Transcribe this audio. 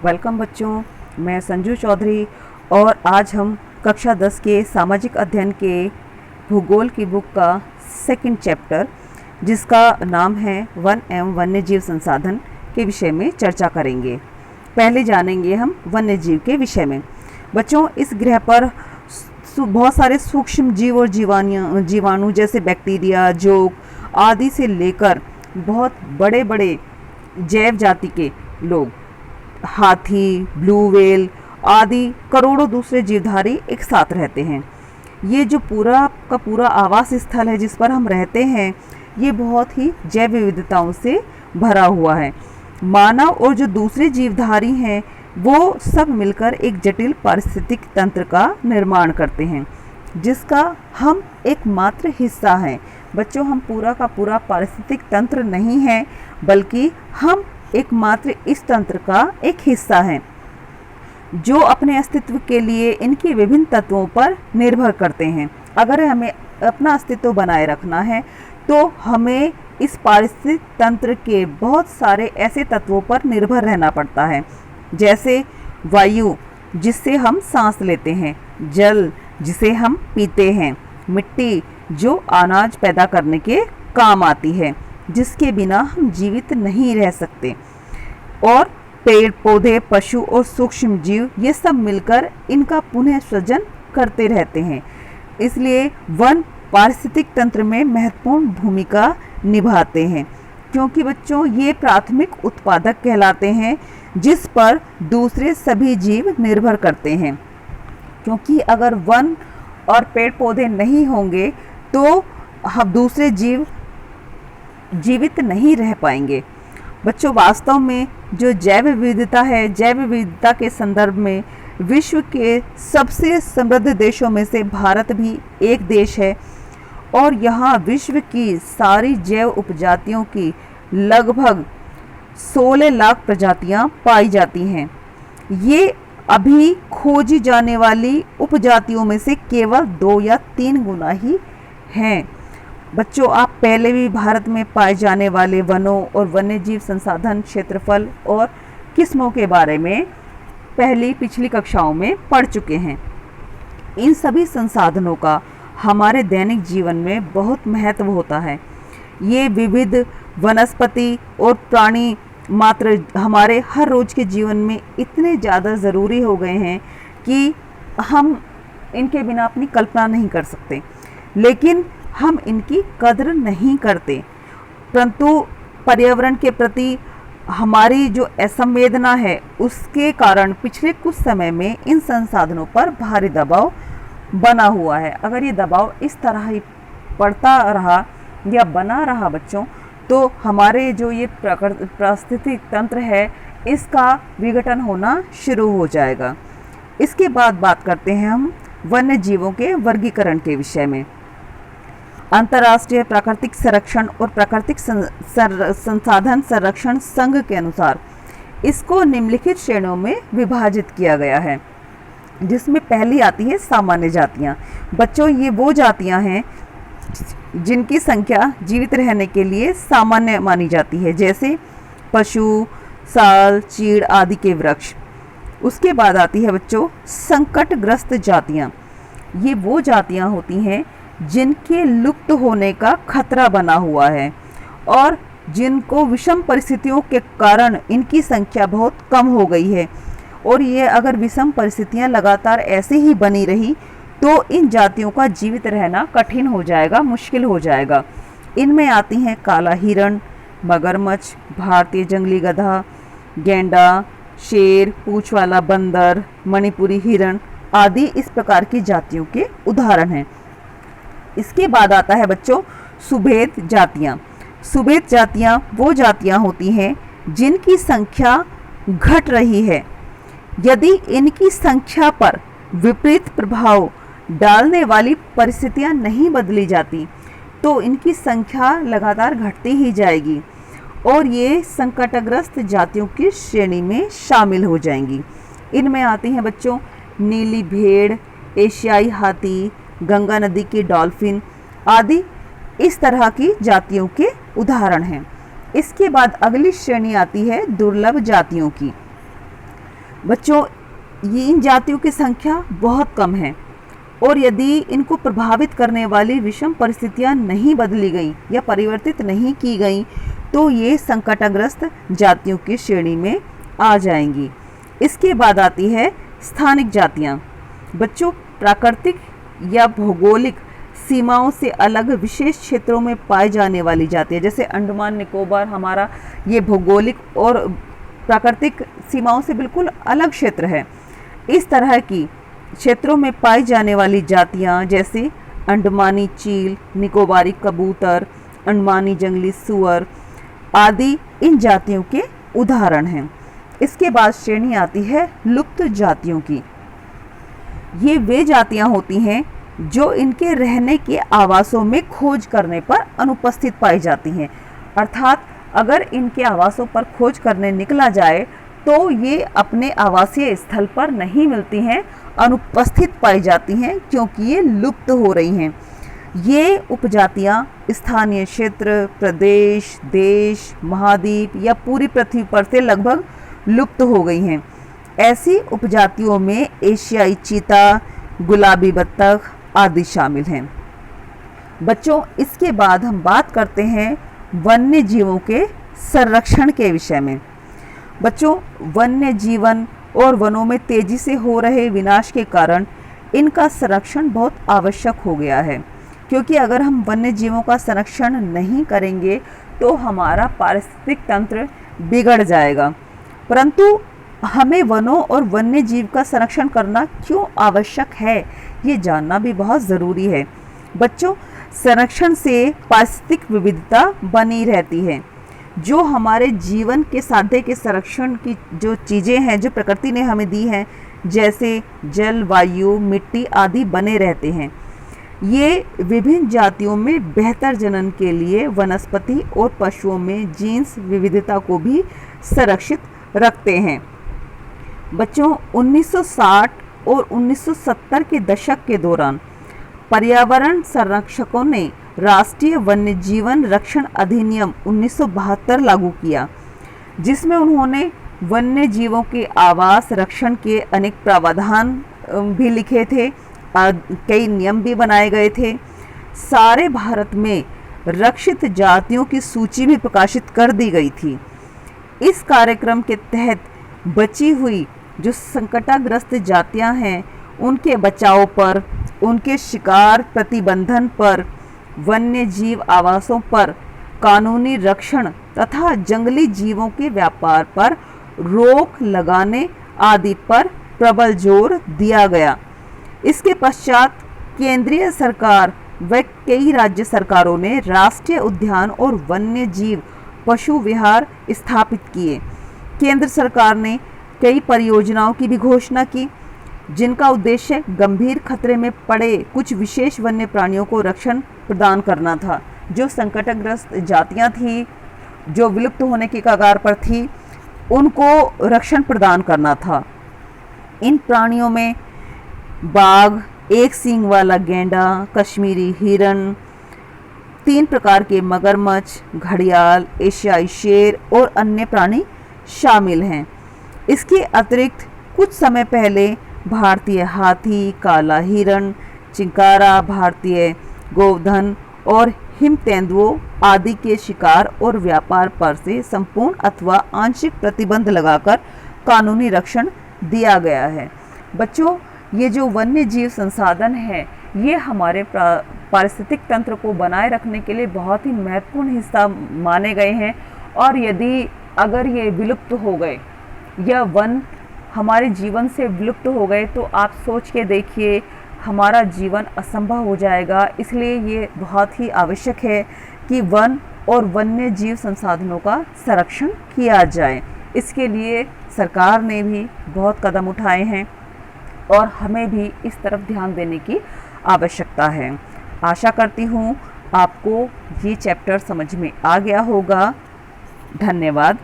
Welcome बच्चों, मैं संजू चौधरी और आज हम कक्षा 10 के सामाजिक अध्ययन के भूगोल की बुक का सेकंड चैप्टर जिसका नाम है वन एवं वन्य जीव संसाधन के विषय में चर्चा करेंगे। पहले जानेंगे हम वन्य जीव के विषय में। बच्चों, इस ग्रह पर बहुत सारे सूक्ष्म जीव और जीवाणु जैसे बैक्टीरिया, जोंक आदि से लेकर बहुत बड़े बड़े जैव जाति के लोग, हाथी, ब्लू व्हेल आदि करोड़ों दूसरे जीवधारी एक साथ रहते हैं। ये जो पूरा का पूरा आवास स्थल है जिस पर हम रहते हैं, ये बहुत ही जैव विविधताओं से भरा हुआ है। मानव और जो दूसरे जीवधारी हैं वो सब मिलकर एक जटिल पारिस्थितिक तंत्र का निर्माण करते हैं जिसका हम एकमात्र हिस्सा हैं। बच्चों, हम पूरा का पूरा पारिस्थितिक तंत्र नहीं है बल्कि हम एकमात्र इस तंत्र का एक हिस्सा है जो अपने अस्तित्व के लिए इनके विभिन्न तत्वों पर निर्भर करते हैं। अगर हमें अपना अस्तित्व बनाए रखना है तो हमें इस पारिस्थितिक तंत्र के बहुत सारे ऐसे तत्वों पर निर्भर रहना पड़ता है, जैसे वायु जिससे हम सांस लेते हैं, जल जिसे हम पीते हैं, मिट्टी जो अनाज पैदा करने के काम आती है जिसके बिना हम जीवित नहीं रह सकते, और पेड़ पौधे, पशु और सूक्ष्म जीव ये सब मिलकर इनका पुनः सृजन करते रहते हैं। इसलिए वन पारिस्थितिक तंत्र में महत्वपूर्ण भूमिका निभाते हैं क्योंकि बच्चों ये प्राथमिक उत्पादक कहलाते हैं जिस पर दूसरे सभी जीव निर्भर करते हैं। क्योंकि अगर वन और पेड़ पौधे नहीं होंगे तो हम दूसरे जीव जीवित नहीं रह पाएंगे। बच्चों, वास्तव में जो जैव विविधता है, जैव विविधता के संदर्भ में विश्व के सबसे समृद्ध देशों में से भारत भी एक देश है और यहाँ विश्व की सारी जैव उपजातियों की लगभग 16 लाख प्रजातियाँ पाई जाती हैं। ये अभी खोजी जाने वाली उपजातियों में से केवल 2 या 3 गुना ही हैं। बच्चों, आप पहले भी भारत में पाए जाने वाले वनों और वन्यजीव संसाधन, क्षेत्रफल और किस्मों के बारे में पिछली कक्षाओं में पढ़ चुके हैं। इन सभी संसाधनों का हमारे दैनिक जीवन में बहुत महत्व होता है। ये विविध वनस्पति और प्राणी मात्र हमारे हर रोज के जीवन में इतने ज़्यादा ज़रूरी हो गए हैं कि हम इनके बिना अपनी कल्पना नहीं कर सकते, लेकिन हम इनकी कद्र नहीं करते। परंतु पर्यावरण के प्रति हमारी जो असंवेदना है उसके कारण पिछले कुछ समय में इन संसाधनों पर भारी दबाव बना हुआ है। अगर ये दबाव इस तरह ही पड़ता रहा या बना रहा बच्चों, तो हमारे जो ये पारिस्थितिक तंत्र है इसका विघटन होना शुरू हो जाएगा। इसके बाद बात करते हैं हम वन्य जीवों के वर्गीकरण के विषय में। अंतर्राष्ट्रीय प्राकृतिक संरक्षण और प्राकृतिक संसाधन संरक्षण संघ के अनुसार इसको निम्नलिखित श्रेणियों में विभाजित किया गया है, जिसमें पहली आती है सामान्य जातियां। बच्चों, ये वो जातियां हैं जिनकी संख्या जीवित रहने के लिए सामान्य मानी जाती है, जैसे पशु, साल, चीड़ आदि के वृक्ष। उसके बाद आती है बच्चों संकटग्रस्त जातियां। ये वो जातियां होती हैं जिनके लुप्त होने का खतरा बना हुआ है और जिनको विषम परिस्थितियों के कारण इनकी संख्या बहुत कम हो गई है, और ये अगर विषम परिस्थितियां लगातार ऐसे ही बनी रही तो इन जातियों का जीवित रहना कठिन हो जाएगा, मुश्किल हो जाएगा। इनमें आती हैं काला हिरण, मगरमच्छ, भारतीय जंगली गधा, गैंडा, शेर, पूंछ वाला बंदर, मणिपुरी हिरण आदि इस प्रकार की जातियों के उदाहरण हैं। इसके बाद आता है बच्चों सुभेद जातियाँ। सुभेद जातियाँ वो जातियाँ होती हैं जिनकी संख्या घट रही है। यदि इनकी संख्या पर विपरीत प्रभाव डालने वाली परिस्थितियाँ नहीं बदली जाती तो इनकी संख्या लगातार घटती ही जाएगी और ये संकटग्रस्त जातियों की श्रेणी में शामिल हो जाएंगी। इनमें आती हैं बच्चों नीली भेड़, एशियाई हाथी, गंगा नदी की डॉल्फिन आदि इस तरह की जातियों के उदाहरण हैं। इसके बाद अगली श्रेणी आती है दुर्लभ जातियों की। बच्चों, ये इन जातियों की संख्या बहुत कम है और यदि इनको प्रभावित करने वाली विषम परिस्थितियां नहीं बदली गई या परिवर्तित नहीं की गई तो ये संकटग्रस्त जातियों की श्रेणी में आ जाएंगी। इसके बाद आती है स्थानिक जातियां। बच्चों, प्राकृतिक या भौगोलिक सीमाओं से अलग विशेष क्षेत्रों में पाए जाने वाली जातियां, जैसे अंडमान निकोबार हमारा ये भौगोलिक और प्राकृतिक सीमाओं से बिल्कुल अलग क्षेत्र है। इस तरह की क्षेत्रों में पाई जाने वाली जातियां जैसे अंडमानी चील, निकोबारी कबूतर, अंडमानी जंगली सुअर आदि इन जातियों के उदाहरण हैं। इसके बाद श्रेणी आती है लुप्त जातियों की। ये वे जातियां होती हैं जो इनके रहने के आवासों में खोज करने पर अनुपस्थित पाई जाती हैं। अर्थात अगर इनके आवासों पर खोज करने निकला जाए तो ये अपने आवासीय स्थल पर नहीं मिलती हैं, अनुपस्थित पाई जाती हैं क्योंकि ये लुप्त हो रही हैं। ये उपजातियां स्थानीय क्षेत्र, प्रदेश, देश, महाद्वीप या पूरी पृथ्वी पर से लगभग लुप्त हो गई हैं। ऐसी उपजातियों में एशियाई चीता, गुलाबी बत्तख आदि शामिल हैं। बच्चों, इसके बाद हम बात करते हैं वन्य जीवों के संरक्षण के विषय में। बच्चों, वन्य जीवन और वनों में तेजी से हो रहे विनाश के कारण इनका संरक्षण बहुत आवश्यक हो गया है, क्योंकि अगर हम वन्य जीवों का संरक्षण नहीं करेंगे तो हमारा पारिस्थितिक तंत्र बिगड़ जाएगा। परंतु हमें वनों और वन्य जीव का संरक्षण करना क्यों आवश्यक है, ये जानना भी बहुत ज़रूरी है। बच्चों, संरक्षण से पारिस्थितिक विविधता बनी रहती है। जो हमारे जीवन के साधे के संरक्षण की जो चीज़ें हैं जो प्रकृति ने हमें दी हैं, जैसे जल, वायु, मिट्टी आदि बने रहते हैं। ये विभिन्न जातियों में बेहतर जनन के लिए वनस्पति और पशुओं में जीन्स विविधता को भी संरक्षित रखते हैं। बच्चों, 1960 और 1970 के दशक के दौरान पर्यावरण संरक्षकों ने राष्ट्रीय वन्य जीवन रक्षण अधिनियम 1972 लागू किया, जिसमें उन्होंने वन्य जीवों के आवास रक्षण के अनेक प्रावधान भी लिखे थे, कई नियम भी बनाए गए थे। सारे भारत में रक्षित जातियों की सूची भी प्रकाशित कर दी गई थी। इस कार्यक्रम के तहत बची हुई जो संकटग्रस्त जातियां हैं उनके बचाव पर, उनके शिकार प्रतिबंधन पर, वन्य जीव आवासों पर कानूनी रक्षण तथा जंगली जीवों के व्यापार पर रोक लगाने आदि पर प्रबल जोर दिया गया। इसके पश्चात केंद्रीय सरकार व कई राज्य सरकारों ने राष्ट्रीय उद्यान और वन्य जीव पशु विहार स्थापित किए। केंद्र सरकार ने कई परियोजनाओं की भी घोषणा की, जिनका उद्देश्य गंभीर खतरे में पड़े कुछ विशेष वन्य प्राणियों को रक्षण प्रदान करना था। जो संकटग्रस्त जातियां थी, जो विलुप्त होने की कगार पर थी, उनको रक्षण प्रदान करना था। इन प्राणियों में बाघ, एक सींग वाला गैंडा, कश्मीरी हिरण, 3 प्रकार के मगरमच्छ, घड़ियाल, एशियाई शेर और अन्य प्राणी शामिल हैं। इसके अतिरिक्त कुछ समय पहले भारतीय हाथी, काला हिरण, चिंकारा, भारतीय गोवधन और हिम तेंदुओं आदि के शिकार और व्यापार पर से संपूर्ण अथवा आंशिक प्रतिबंध लगाकर कानूनी रक्षण दिया गया है। बच्चों, ये जो वन्य जीव संसाधन है ये हमारे पारिस्थितिक तंत्र को बनाए रखने के लिए बहुत ही महत्वपूर्ण हिस्सा माने गए हैं, और यदि अगर ये विलुप्त हो गए या वन हमारे जीवन से विलुप्त हो गए तो आप सोच के देखिए हमारा जीवन असंभव हो जाएगा। इसलिए ये बहुत ही आवश्यक है कि वन और वन्य जीव संसाधनों का संरक्षण किया जाए। इसके लिए सरकार ने भी बहुत कदम उठाए हैं और हमें भी इस तरफ ध्यान देने की आवश्यकता है। आशा करती हूँ आपको ये चैप्टर समझ में आ गया होगा। धन्यवाद।